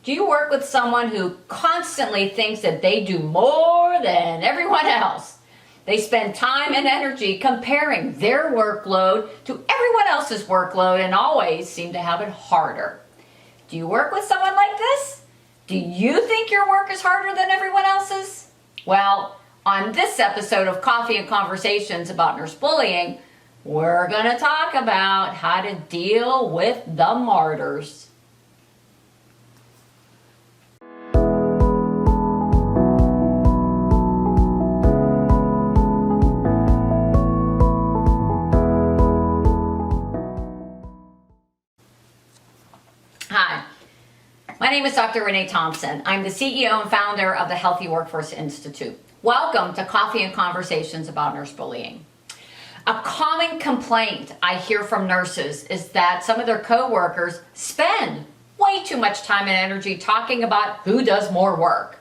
Do you work with someone who constantly thinks that they do more than everyone else? They spend time and energy comparing their workload to everyone else's workload and always seem to have it harder. Do you work with someone like this? Do you think your work is harder than everyone else's? Well, on this episode of Coffee and Conversations about nurse bullying, we're going to talk about how to deal with the martyrs. Hi, my name is Dr. Renee Thompson. I'm the CEO and founder of the Healthy Workforce Institute. Welcome to Coffee and Conversations about nurse bullying. A common complaint I hear from nurses is that some of their coworkers spend way too much time and energy talking about who does more work.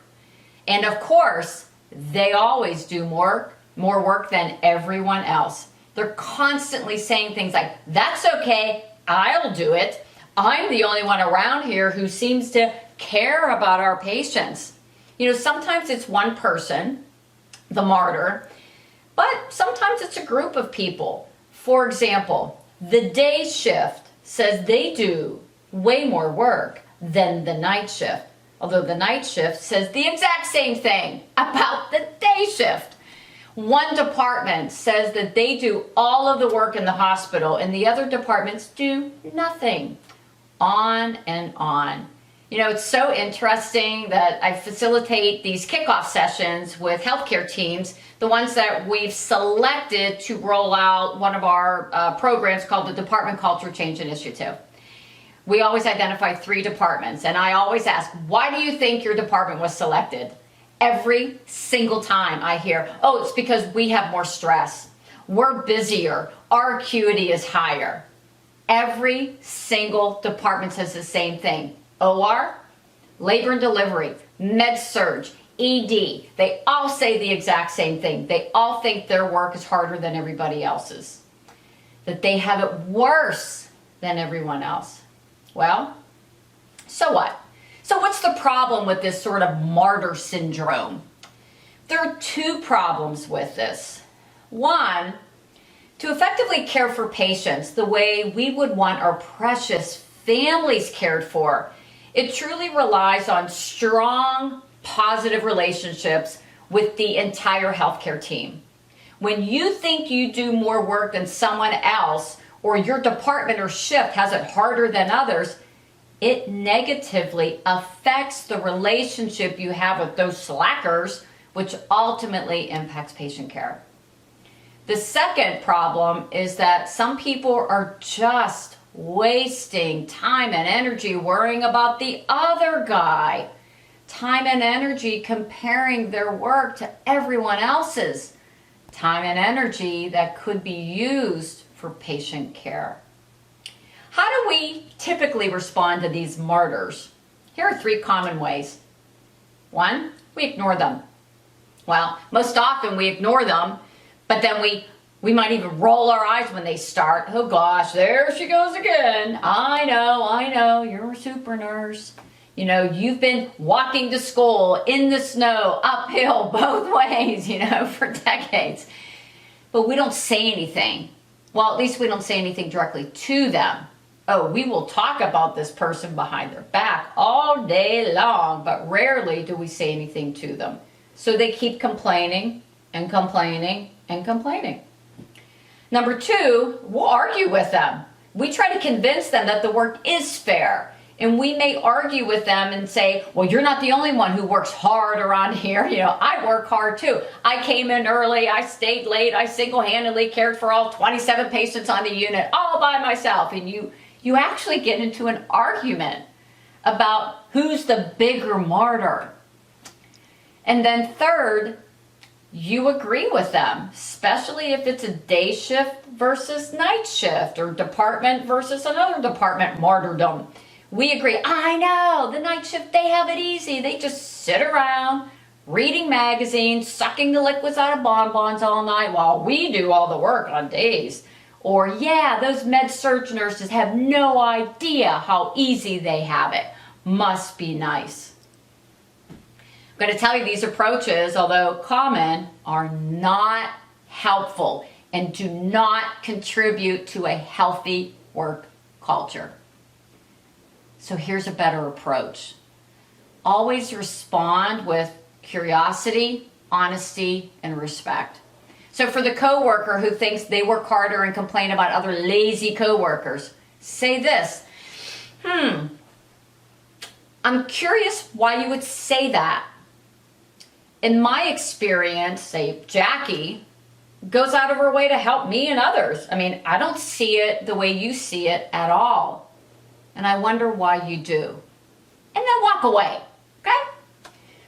And of course, they always do more work than everyone else. They're constantly saying things like, "That's okay, I'll do it. I'm the only one around here who seems to care about our patients." You know, sometimes it's one person, the martyr, but sometimes it's a group of people. For example, the day shift says they do way more work than the night shift, although the night shift says the exact same thing about the day shift. One department says that they do all of the work in the hospital and the other departments do nothing. On and on. You know, it's so interesting that I facilitate these kickoff sessions with healthcare teams, the ones that we've selected to roll out one of our programs called the Department Culture Change Initiative. We always identify 3 departments, and I always ask, why do you think your department was selected? Every single time I hear, oh, it's because we have more stress. We're busier. Our acuity is higher. Every single department says the same thing. OR, labor and delivery, med-surg, ED, they all say the exact same thing. They all think their work is harder than everybody else's, that they have it worse than everyone else. Well, so what? So what's the problem with this sort of martyr syndrome? There are 2 problems with this. One, to effectively care for patients the way we would want our precious families cared for, it truly relies on strong, positive relationships with the entire healthcare team. When you think you do more work than someone else, or your department or shift has it harder than others, it negatively affects the relationship you have with those slackers, which ultimately impacts patient care. The second problem is that some people are just wasting time and energy worrying about the other guy. Time and energy comparing their work to everyone else's. Time and energy that could be used for patient care. How do we typically respond to these martyrs? Here are 3 common ways. 1, we ignore them. Well, most often we ignore them, but then we might even roll our eyes when they start. Oh gosh, there she goes again. I know, you're a super nurse. You know, you've been walking to school in the snow, uphill, both ways, for decades. But we don't say anything. Well, at least we don't say anything directly to them. Oh, we will talk about this person behind their back all day long, but rarely do we say anything to them. So they keep complaining and complaining and complaining. Number 2, we'll argue with them. We try to convince them that the work is fair. And we may argue with them and say, well, you're not the only one who works hard around here. I work hard too. I came in early, I stayed late, I single-handedly cared for all 27 patients on the unit all by myself. And you actually get into an argument about who's the bigger martyr. And then third, you agree with them, especially if it's a day shift versus night shift or department versus another department martyrdom. We agree, I know, the night shift, they have it easy. They just sit around reading magazines, sucking the liquids out of bonbons all night while we do all the work on days. Or, yeah, those med-surg nurses have no idea how easy they have it. must be nice. I'm going to tell you these approaches, although common, are not helpful and do not contribute to a healthy work culture. So here's a better approach. Always respond with curiosity, honesty, and respect. So for the coworker who thinks they work harder and complain about other lazy coworkers, say this: I'm curious why you would say that. In my experience, say Jackie goes out of her way to help me and others. I mean, I don't see it the way you see it at all. And I wonder why you do. And then walk away, okay?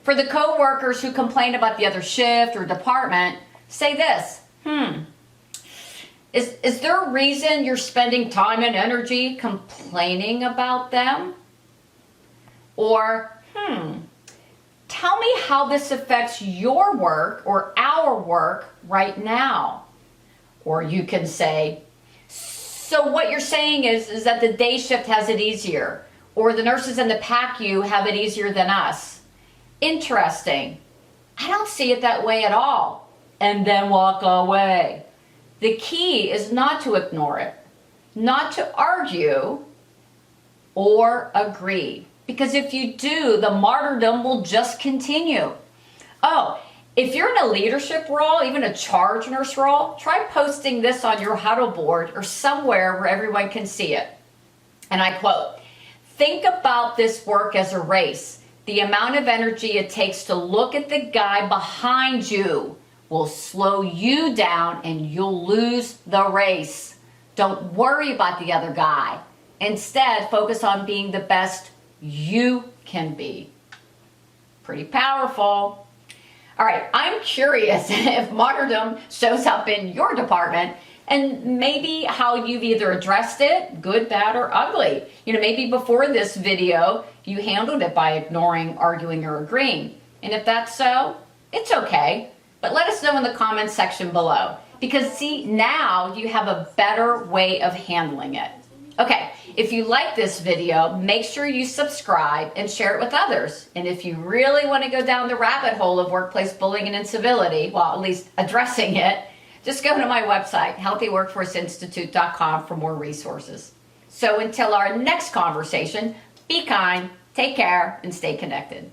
For the coworkers who complain about the other shift or department, say this: Is there a reason you're spending time and energy complaining about them? Or, tell me how this affects your work or our work right now. Or you can say, so what you're saying is that the day shift has it easier, or the nurses in the PACU have it easier than us. Interesting. I don't see it that way at all. And then walk away. The key is not to ignore it, not to argue or agree. Because if you do, the martyrdom will just continue. Oh, if you're in a leadership role, even a charge nurse role, try posting this on your huddle board or somewhere where everyone can see it. And I quote, "Think about this work as a race. The amount of energy it takes to look at the guy behind you will slow you down and you'll lose the race. Don't worry about the other guy. Instead, focus on being the best you can be." Pretty powerful. All right, I'm curious if martyrdom shows up in your department and maybe how you've either addressed it, good, bad, or ugly. You know, maybe before this video, you handled it by ignoring, arguing, or agreeing. And if that's so, it's okay. But let us know in the comments section below. Because see, now you have a better way of handling it. Okay, if you like this video, make sure you subscribe and share it with others. And if you really want to go down the rabbit hole of workplace bullying and incivility, well, at least addressing it, just go to my website, 𝗕𝗂𝗵𝘃𝗿𝗆𝑖nstitute.com, for more resources. So until our next conversation, be kind, take care, and stay connected.